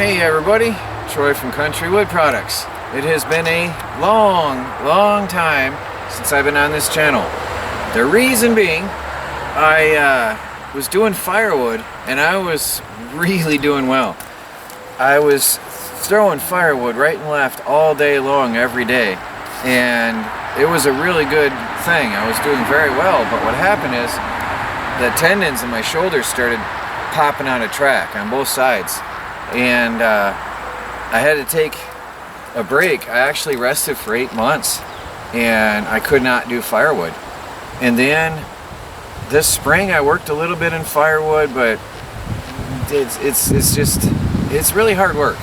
Hey everybody, Troy from Country Wood Products. It has been a long time since I've been on this channel. The reason being, I was doing firewood and I was really doing well. I was throwing firewood right and left all day long every day, and it was a really good thing. I was doing very well, but what happened is the tendons in my shoulders started popping out of track on both sides, and I had to take a break. I actually rested for 8 months and I could not do firewood. And then this spring I worked a little bit in firewood, but it's really hard work,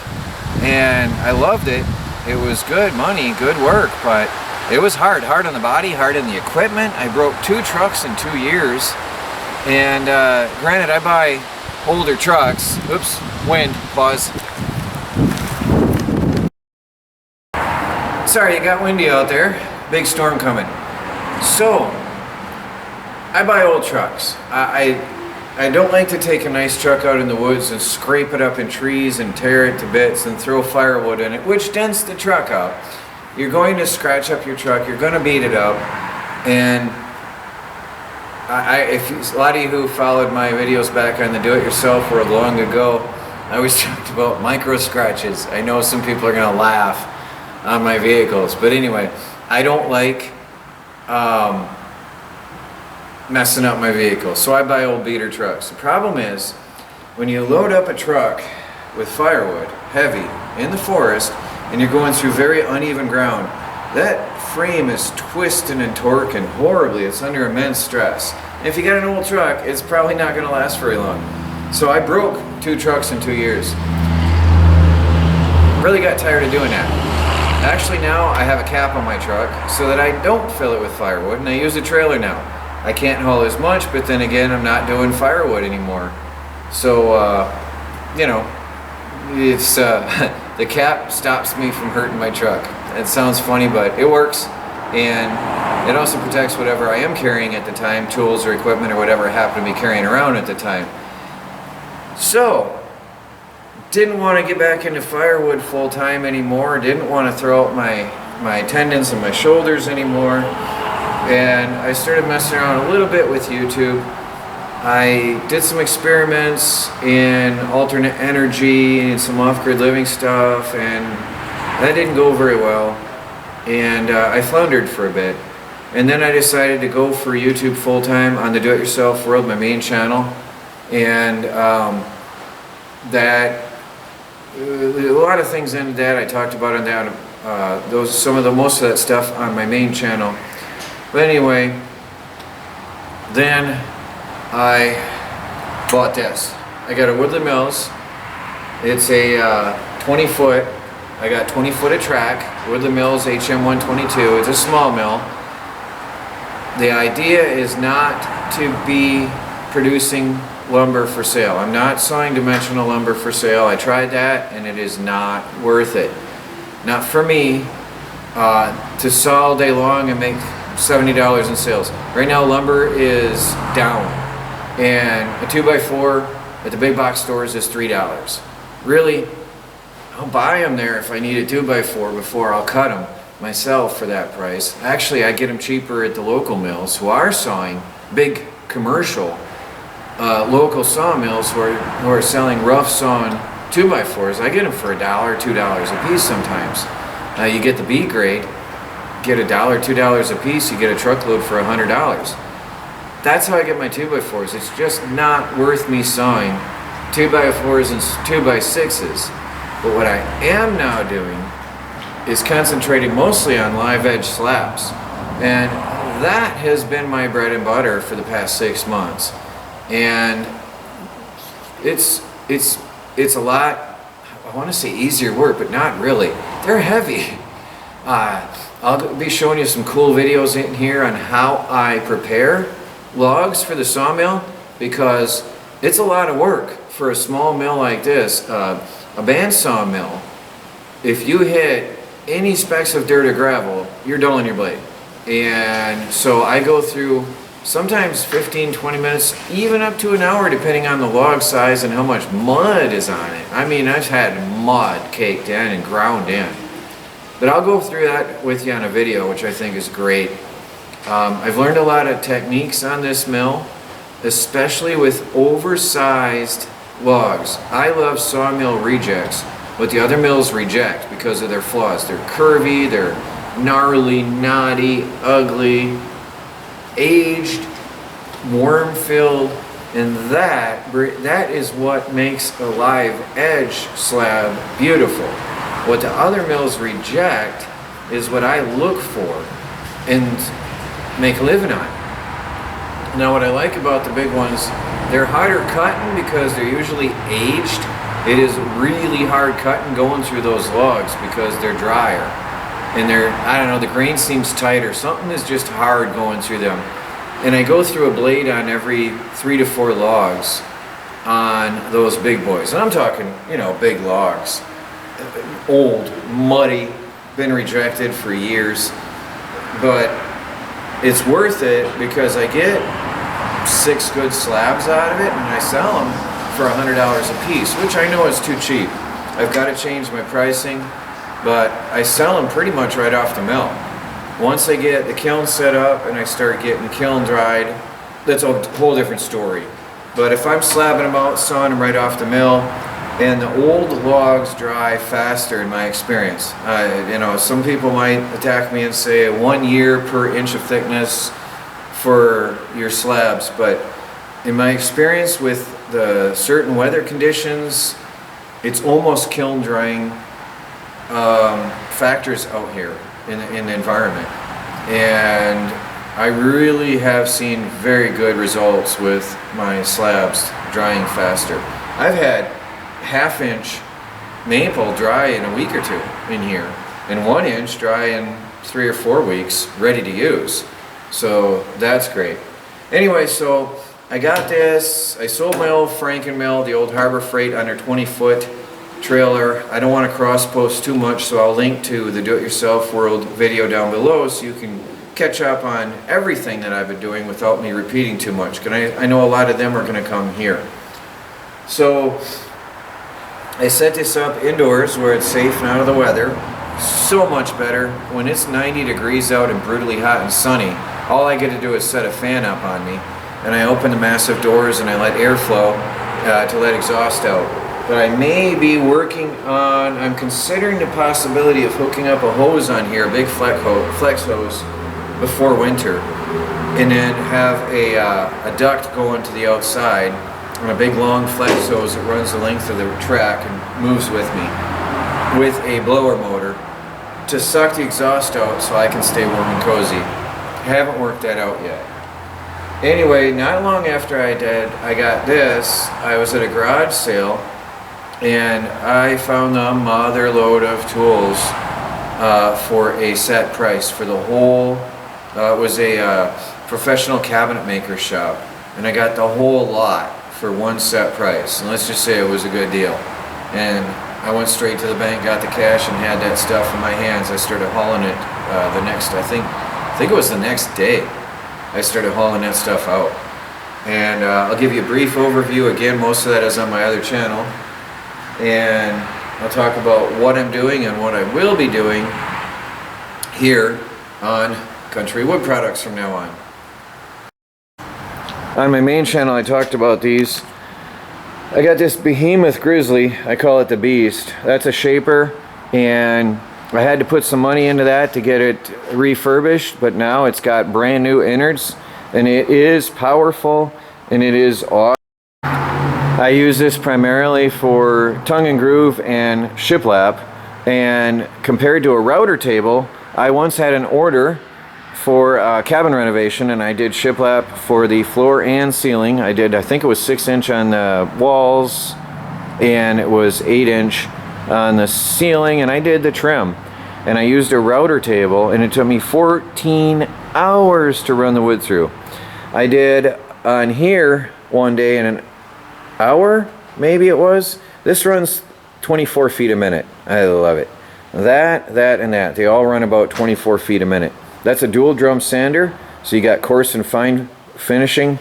and I loved it. It was good money, good work, but it was hard on the body, hard on the equipment. I broke 2 trucks in 2 years, and granted, I buy older trucks. Oops, wind, pause. Sorry, it got windy out there. Big storm coming. So, I buy old trucks. I don't like to take a nice truck out in the woods and scrape it up in trees and tear it to bits and throw firewood in it, which dents the truck out. You're going to scratch up your truck, you're going to beat it up, and a lot of you who followed my videos back on the do-it-yourself world long ago, I always talked about micro scratches. I know some people are going to laugh on my vehicles, but anyway, I don't like messing up my vehicle, so I buy old beater trucks. The problem is, when you load up a truck with firewood, heavy, in the forest, and you're going through very uneven ground, that frame is twisting and torquing horribly. It's under immense stress. And if you got an old truck, it's probably not going to last very long. So I broke 2 trucks in 2 years. Really got tired of doing that. Actually, now I have a cap on my truck so that I don't fill it with firewood, and I use a trailer now. I can't haul as much, but then again, I'm not doing firewood anymore. So, you know, it's the cap stops me from hurting my truck. It sounds funny, but it works, and it also protects whatever I am carrying at the time, tools or equipment or whatever I happen to be carrying around at the time. So, didn't want to get back into firewood full time anymore, didn't want to throw out my tendons in my shoulders anymore, and I started messing around a little bit with YouTube. I did some experiments in alternate energy and some off-grid living stuff, and that didn't go very well, and I floundered for a bit. And then I decided to go for YouTube full-time on the do-it-yourself world, my main channel, and a lot of things into that. I talked about on that, most of that stuff on my main channel. But anyway, then I bought this. I got a Woodland Mills. It's a 20 foot. I got 20 foot of track. Woodland Mills HM122. It's a small mill. The idea is not to be producing lumber for sale. I'm not sawing dimensional lumber for sale. I tried that and it is not worth it. Not for me to saw all day long and make $70 in sales. Right now lumber is down, and a 2x4 at the big box stores is $3. Really, I'll buy them there if I need a 2x4 before I'll cut them myself for that price. Actually, I get them cheaper at the local mills who are sawing, big commercial local sawmills who are selling rough sawn 2x4s. I get them for $1, $2 a piece sometimes. You get the B grade, get $1, $2 a piece, you get a truckload for $100. That's how I get my 2x4s. It's just not worth me sawing 2x4s and 2x6s. But what I am now doing is concentrating mostly on live edge slabs. And that has been my bread and butter for the past 6 months. And it's a lot, I want to say easier work, but not really. They're heavy. I'll be showing you some cool videos in here on how I prepare logs for the sawmill, because it's a lot of work for a small mill like this. A band sawmill, if you hit any specks of dirt or gravel, you're dulling your blade. And so I go through sometimes 15-20 minutes, even up to an hour, depending on the log size and how much mud is on it. I mean, I've had mud caked in and ground in. But I'll go through that with you on a video, which I think is great. I've learned a lot of techniques on this mill, especially with oversized logs. I love sawmill rejects, what the other mills reject because of their flaws. They're curvy, they're gnarly, knotty, ugly, aged, worm-filled, and that is what makes a live edge slab beautiful. What the other mills reject is what I look for and make a living on. Now what I like about the big ones, they're harder cutting because they're usually aged. It is really hard cutting going through those logs because they're drier. And they're, I don't know, the grain seems tighter. Something is just hard going through them. And I go through a blade on every 3 to 4 logs on those big boys. And I'm talking, you know, big logs. Old, muddy, been rejected for years. But it's worth it because I get 6 good slabs out of it and I sell them for $100 a piece, which I know is too cheap. I've got to change my pricing, but I sell them pretty much right off the mill. Once I get the kiln set up and I start getting kiln dried, that's a whole different story. But if I'm slabbing them out, sawing them right off the mill, and the old logs dry faster in my experience. You know, some people might attack me and say 1 year per inch of thickness for your slabs, but in my experience with the certain weather conditions, it's almost kiln drying factors out here in the environment. And I really have seen very good results with my slabs drying faster. I've had 1/2 inch maple dry in a week or two in here, and 1 inch dry in 3 or 4 weeks, ready to use. So that's great. Anyway, so I got this. I sold my old Franken mill, the old Harbor Freight under 20-foot trailer. I don't want to cross post too much, so I'll link to the Do-It-Yourself World video down below so you can catch up on everything that I've been doing without me repeating too much, because I know a lot of them are going to come here. So I set this up indoors where it's safe and out of the weather. So much better. When it's 90 degrees out and brutally hot and sunny, all I get to do is set a fan up on me, and I open the massive doors and I let airflow to let exhaust out. But I may be working on, I'm considering the possibility of hooking up a hose on here, a big flex hose, before winter, and then have a duct going to the outside on a big long flex hose that runs the length of the track and moves with me, with a blower motor to suck the exhaust out so I can stay warm and cozy. I haven't worked that out yet. Anyway, not long after I got this, I was at a garage sale and I found a mother load of tools for a set price for the whole, it was a professional cabinet maker shop, and I got the whole lot for one set price, and let's just say it was a good deal. And I went straight to the bank, got the cash, and had that stuff in my hands. I started hauling it the next, I think it was the next day, I started hauling that stuff out. And I'll give you a brief overview. Again, most of that is on my other channel. And I'll talk about what I'm doing and what I will be doing here on Country Wood Products from now on. On my main channel, I talked about these. I got this behemoth grizzly, I call it the Beast. That's a shaper, and I had to put some money into that to get it refurbished, but now it's got brand new innards, and it is powerful, and it is awesome. I use this primarily for tongue and groove and shiplap, and compared to a router table, I once had an order for cabin renovation, and I did shiplap for the floor and ceiling. I think it was 6-inch on the walls, and it was 8-inch on the ceiling, and I did the trim. And I used a router table, and it took me 14 hours to run the wood through. I did on here one day in an hour, maybe it was. This runs 24 feet a minute. I love it. That, and that. They all run about 24 feet a minute. That's a dual drum sander, so you got coarse and fine finishing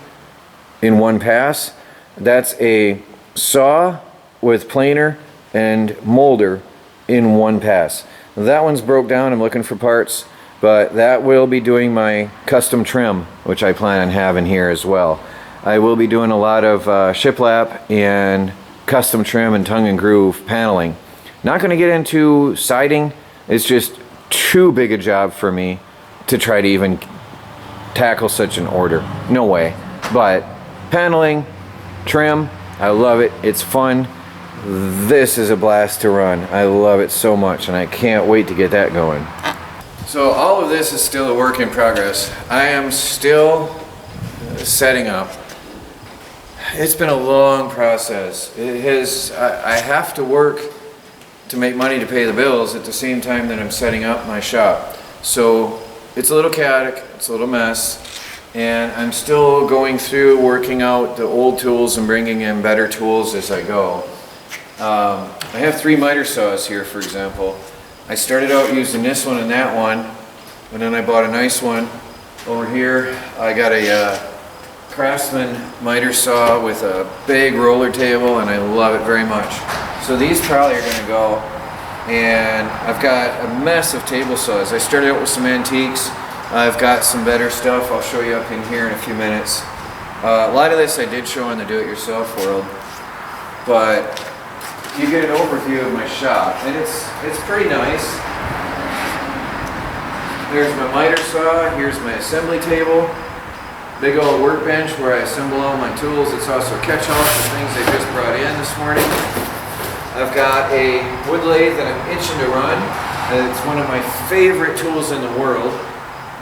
in one pass. That's a saw with planer and molder in one pass. That one's broke down. I'm looking for parts, but that will be doing my custom trim, which I plan on having here as well. I will be doing a lot of shiplap and custom trim and tongue and groove paneling. Not going to get into siding. It's just too big a job for me to try to even tackle such an order. No way. But paneling, trim, I love it. It's fun. This is a blast to run. I love it so much, and I can't wait to get that going. So all of this is still a work in progress. I am still setting up. It's been a long process. I have to work to make money to pay the bills at the same time that I'm setting up my shop. So it's a little chaotic, it's a little mess, and I'm still going through working out the old tools and bringing in better tools as I go. I have 3 miter saws here, for example. I started out using this one and that one, and then I bought a nice one over here. I got a Craftsman miter saw with a big roller table, and I love it very much. So these probably are going to go, and I've got a mess of table saws. I started out with some antiques. I've got some better stuff I'll show you up in here in a few minutes. A lot of this I did show in the do-it-yourself world, but you get an overview of my shop, and it's pretty nice. There's my miter saw, here's my assembly table, big old workbench where I assemble all my tools. It's also a catch-all for things I just brought in this morning. I've got a wood lathe that I'm itching to run. It's one of my favorite tools in the world,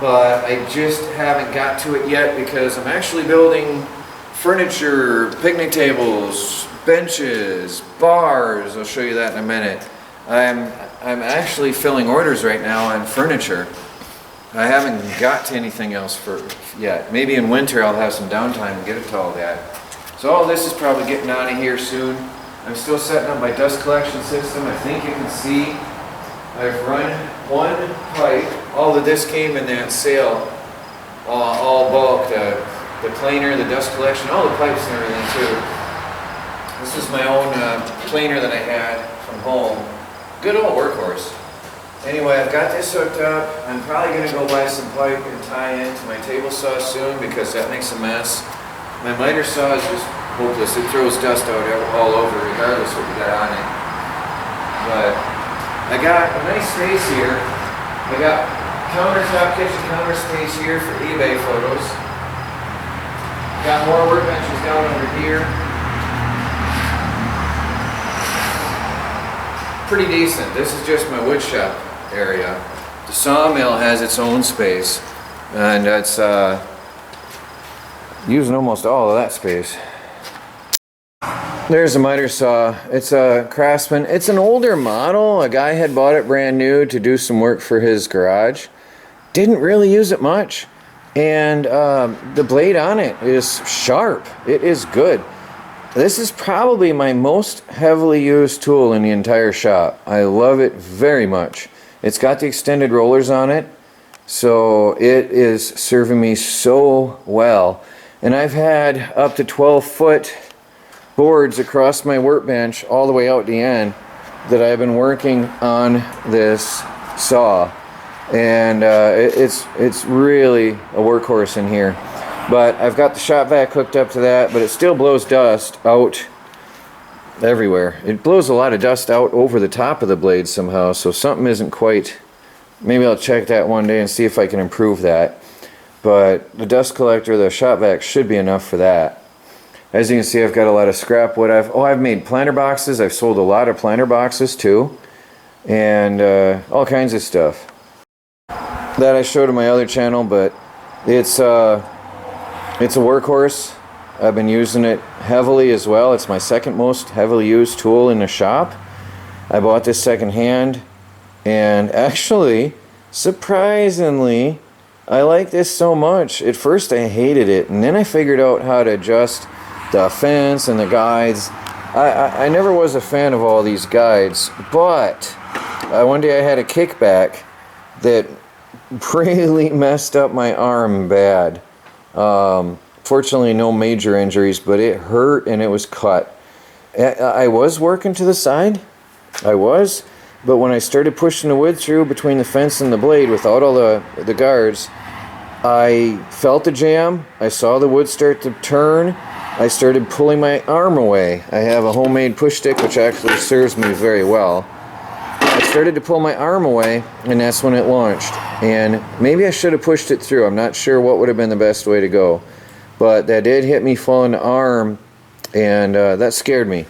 but I just haven't got to it yet because I'm actually building furniture, picnic tables, benches, bars. I'll show you that in a minute. I'm actually filling orders right now on furniture. I haven't got to anything else yet. Maybe in winter I'll have some downtime and get it to all that. So all this is probably getting out of here soon. I'm still setting up my dust collection system. I think you can see I've run one pipe. All of this came in that sale, all bulk, the planer, the dust collection, all the pipes and everything too. This is my own planer that I had from home. Good old workhorse. Anyway, I've got this hooked up. I'm probably going to go buy some pipe and tie into my table saw soon because that makes a mess. My miter saw is just hopeless. It throws dust out all over regardless what you got on it. But I got a nice space here. I got countertop, kitchen counter space here for eBay photos. Got more workbenches down over here. Pretty decent. This is just my wood shop area. The sawmill has its own space, and it's using almost all of that space. There's a miter saw. It's a Craftsman. It's an older model. A guy had bought it brand new to do some work for his garage. Didn't really use it much, and the blade on it is sharp. It is good. This is probably my most heavily used tool in the entire shop. I love it very much. It's got the extended rollers on it, so it is serving me so well. And I've had up to 12-foot boards across my workbench all the way out the end that I've been working on this saw. And it's really a workhorse in here. But I've got the shop vac hooked up to that, but it still blows dust out everywhere. It blows a lot of dust out over the top of the blade somehow, so something isn't quite... Maybe I'll check that one day and see if I can improve that. But the dust collector, the shop vac, should be enough for that. As you can see, I've got a lot of scrap wood. I've made planter boxes. I've sold a lot of planter boxes too, and all kinds of stuff that I showed on my other channel. But it's a workhorse. I've been using it heavily as well. It's my second most heavily used tool in the shop. I bought this secondhand, and actually, surprisingly, I like this so much. At first I hated it, and then I figured out how to adjust the fence and the guides. I never was a fan of all these guides, but one day I had a kickback that really messed up my arm bad. Fortunately, no major injuries, but it hurt and it was cut. I was working to the side, but when I started pushing the wood through between the fence and the blade without all the guards, I felt the jam. I saw the wood start to turn. I started pulling my arm away. I have a homemade push stick, which actually serves me very well. I started to pull my arm away, and that's when it launched. And maybe I should have pushed it through. I'm not sure what would have been the best way to go. But that did hit me full in the arm, and that scared me.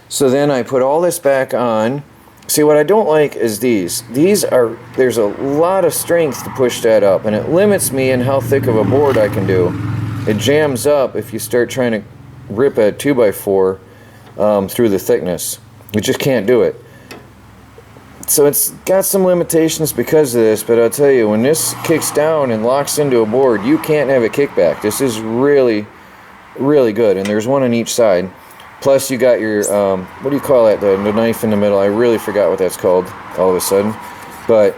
So then I put all this back on. See, what I don't like is these. There's a lot of strength to push that up, and it limits me in how thick of a board I can do. It jams up if you start trying to rip a 2x4 through the thickness. You just can't do it. So it's got some limitations because of this, but I'll tell you, when this kicks down and locks into a board, you can't have a kickback. This is really, really good, and there's one on each side. Plus you got your, what do you call that, the knife in the middle? I really forgot what that's called all of a sudden. But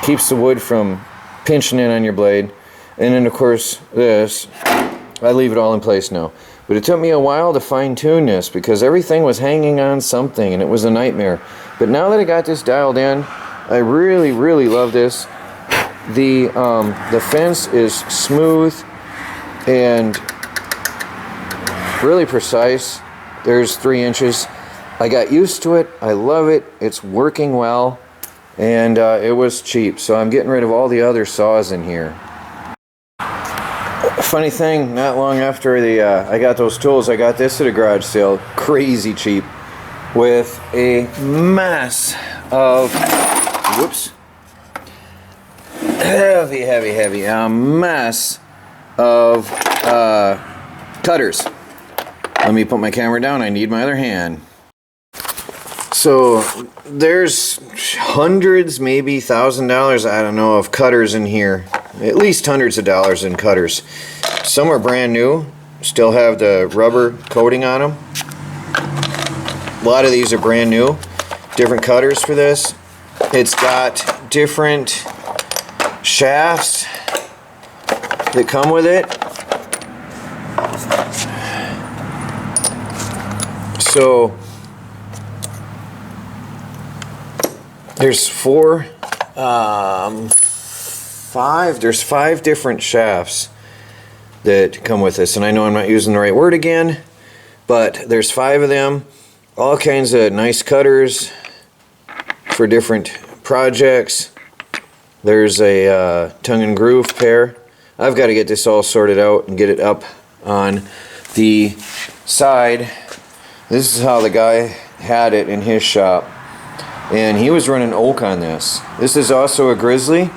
keeps the wood from pinching in on your blade. And then of course this, I leave it all in place now. But it took me a while to fine tune this because everything was hanging on something and it was a nightmare. But now that I got this dialed in, I really, really love this. The fence is smooth and really precise. There's 3 inches. I got used to it. I love it. It's working well. And it was cheap. So I'm getting rid of all the other saws in here. Funny thing, not long after I got those tools, I got this at a garage sale. Crazy cheap. With a mess of, whoops. Heavy. A mess of cutters. Let me put my camera down. I need my other hand. So there's hundreds, maybe $1,000, I don't know, of cutters in here. At least hundreds of dollars in cutters. Some are brand new, still have the rubber coating on them. A lot of these are brand new. Different cutters for this. It's got different shafts that come with it. So there's there's 5 different shafts that come with this, and I know I'm not using the right word again, but there's 5 of them, all kinds of nice cutters for different projects. There's a tongue and groove pair. I've got to get this all sorted out and get it up on the side. This is how the guy had it in his shop, and he was running oak on this. This is also a Grizzly.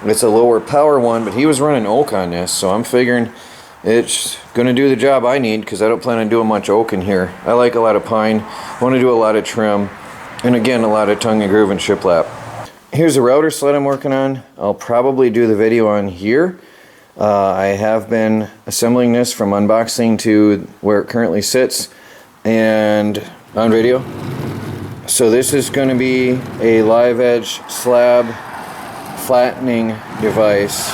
It's a lower power one, but he was running oak on this, so I'm figuring it's gonna do the job I need because I don't plan on doing much oak in here. I like a lot of pine, want to do a lot of trim, and again a lot of tongue and groove and shiplap. Here's a router sled I'm working on. I'll probably do the video on here. I have been assembling this from unboxing to where it currently sits and on video. So this is going to be a live edge slab flattening device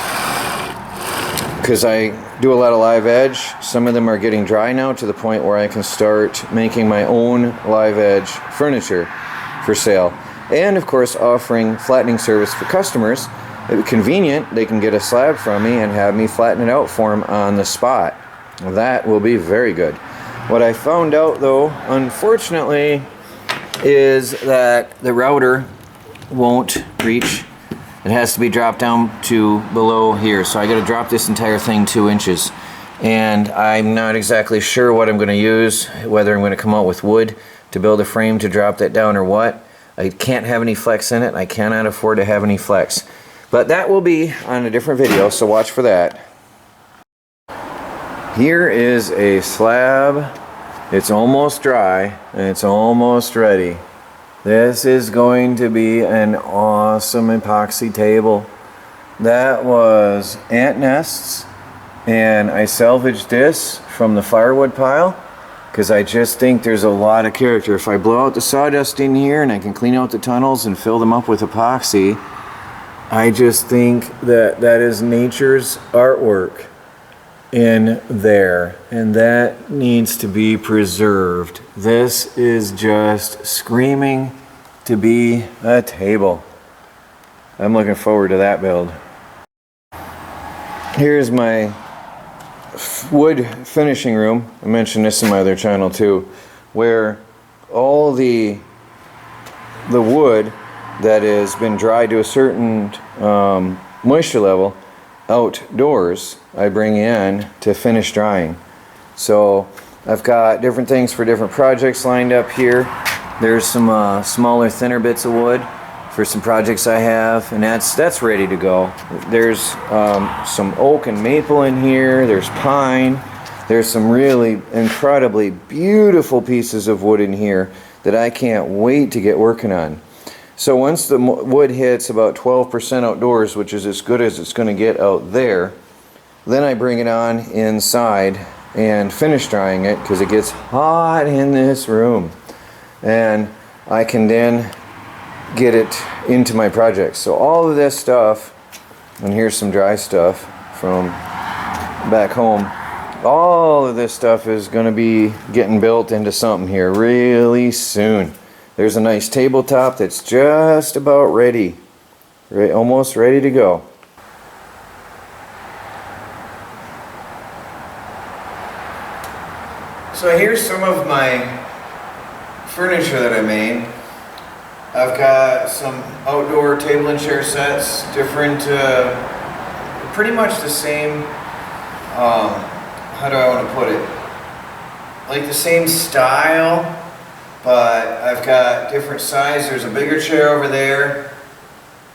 because I do a lot of live edge. Some of them are getting dry now to the point where I can start making my own live edge furniture for sale, and of course offering flattening service for customers. It's convenient, they can get a slab from me and have me flatten it out for them on the spot. That will be very good. What I found out though, unfortunately, is that the router won't reach. It has to be dropped down to below here, so I got to drop this entire thing 2 inches, and I'm not exactly sure what I'm going to use, whether I'm going to come out with wood to build a frame to drop that down or what. I can't have any flex in it. I cannot afford to have any flex, but that will be on a different video, so watch for that. Here is a slab. It's almost dry and it's almost ready. This is going to be an awesome epoxy table. That was ant nests, and I salvaged this from the firewood pile because I just think there's a lot of character. If I blow out the sawdust in here and I can clean out the tunnels and fill them up with epoxy, I just think that that is nature's artwork. in there, and that needs to be preserved. This is just screaming to be a table. I'm looking forward to that build. Here's my wood finishing room. I mentioned this in my other channel too, where all the wood that has been dried to a certain moisture level outdoors, I bring in to finish drying. So I've got different things for different projects lined up here. There's some smaller, thinner bits of wood for some projects I have, and that's ready to go. There's some oak and maple in here. There's pine. There's some really incredibly beautiful pieces of wood in here that I can't wait to get working on. So once the wood hits about 12% outdoors, which is as good as it's going to get out there, then I bring it on inside and finish drying it, because it gets hot in this room. And I can then get it into my projects. So all of this stuff, and here's some dry stuff from back home, all of this stuff is going to be getting built into something here really soon. There's a nice tabletop that's just about ready, almost ready to go. So here's some of my furniture that I made. I've got some outdoor table and chair sets, different, pretty much the same, how do I want to put it? Like the same style, but I've got different size. There's a bigger chair over there,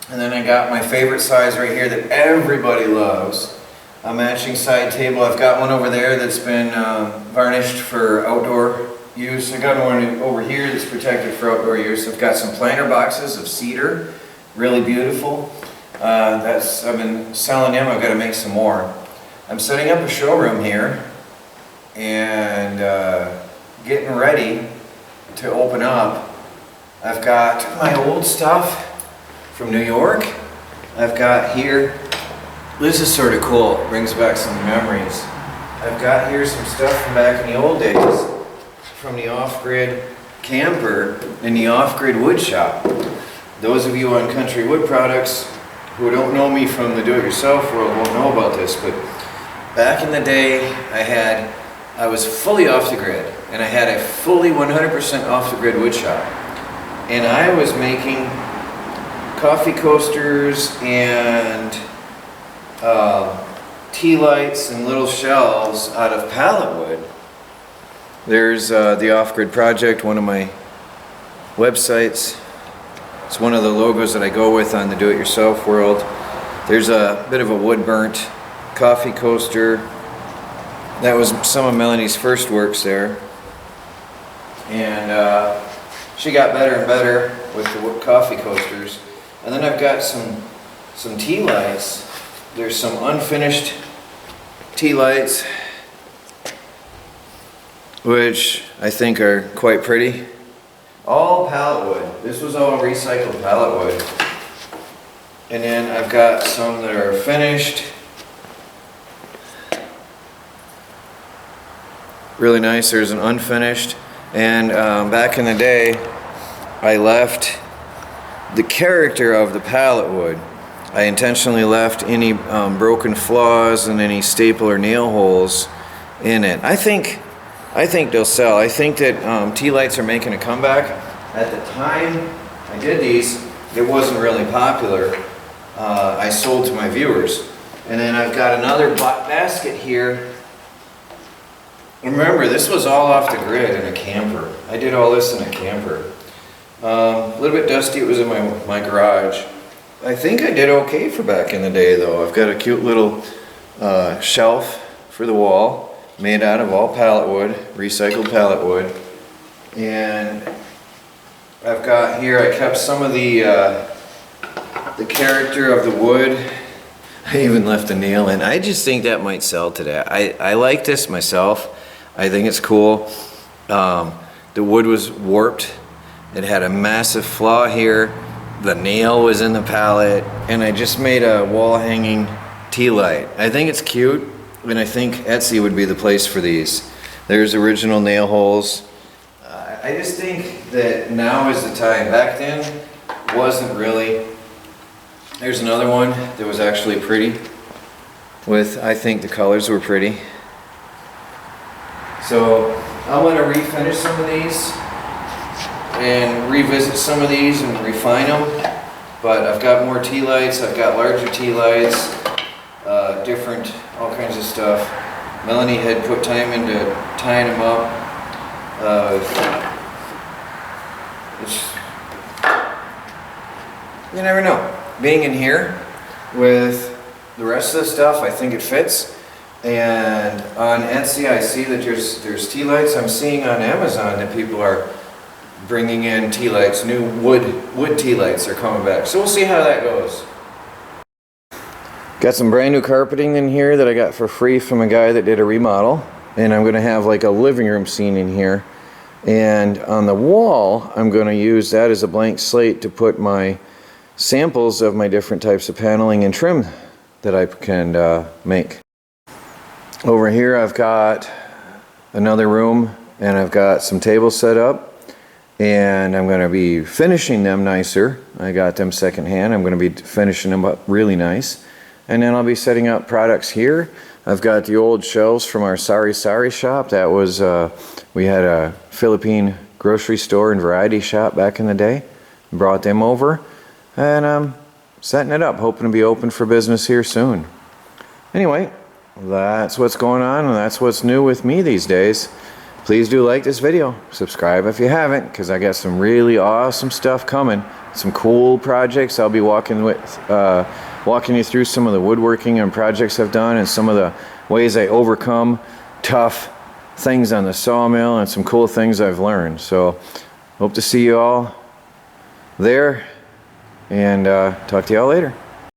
and then I got my favorite size right here that everybody loves, a matching side table. I've got one over there that's been varnished for outdoor use. I got one over here that's protected for outdoor use. I've got some planter boxes of cedar, really beautiful. I've been selling them. I've got to make some more. I'm setting up a showroom here and getting ready to open up. I've got my old stuff from New York. I've got here, this is sort of cool, it brings back some memories. I've got here some stuff from back in the old days, from the off-grid camper in the off-grid wood shop. Those of you on Country Wood Products who don't know me from the do-it-yourself world won't know about this, but back in the day I was fully off the grid, and I had a fully 100% off the grid wood shop, and I was making coffee coasters and tea lights and little shelves out of pallet wood. There's the Off-Grid Project, one of my websites. It's one of the logos that I go with on the do-it-yourself world. There's a bit of a wood-burnt coffee coaster. That was some of Melanie's first works there. And she got better and better with the coffee coasters. And then I've got some tea lights. There's some unfinished tea lights, which I think are quite pretty. All pallet wood. This was all recycled pallet wood. And then I've got some that are finished. Really nice. There's an unfinished. And back in the day, I left the character of the pallet wood. I intentionally left any broken flaws and any staple or nail holes in it. I think they'll sell. I think that tea lights are making a comeback. At the time I did these, it wasn't really popular. I sold to my viewers. And then I've got another basket here. Remember, this was all off the grid in a camper. I did all this in a camper. A little bit dusty, it was in my garage. I think I did okay for back in the day though. I've got a cute little shelf for the wall, made out of all pallet wood, recycled pallet wood. And I've got here, I kept some of the character of the wood. I even left a nail in. I just think that might sell today. I like this myself. I think it's cool. The wood was warped. It had a massive flaw here. The nail was in the pallet, and I just made a wall hanging tea light. I think it's cute. And I think Etsy would be the place for these. There's original nail holes. I just think that now is the time. Back then, wasn't really. There's another one that was actually pretty. I think the colors were pretty. So I'm going to refinish some of these and revisit some of these and refine them. But I've got more tea lights. I've got larger tea lights, different, all kinds of stuff. Melanie had put time into tying them up. You never know. Being in here with the rest of the stuff, I think it fits. And on Etsy, I see that there's tea lights. I'm seeing on Amazon that people are bringing in tea lights. New wood tea lights are coming back. So we'll see how that goes. Got some brand new carpeting in here that I got for free from a guy that did a remodel. And I'm going to have like a living room scene in here. And on the wall, I'm going to use that as a blank slate to put my samples of my different types of paneling and trim that I can make. Over here I've got another room and I've got some tables set up and I'm going to be finishing them nicer. I got them secondhand. I'm going to be finishing them up really nice. And then I'll be setting up products here. I've got the old shelves from our Sari shop. That was, we had a Philippine grocery store and variety shop back in the day. Brought them over. And I'm setting it up, hoping to be open for business here soon. Anyway, that's what's going on and that's what's new with me these days. Please do like this video, subscribe if you haven't, because I got some really awesome stuff coming, some cool projects. I'll be walking you through some of the woodworking and projects I've done and some of the ways I overcome tough things on the sawmill and some cool things I've learned. So hope to see you all there. And talk to y'all later.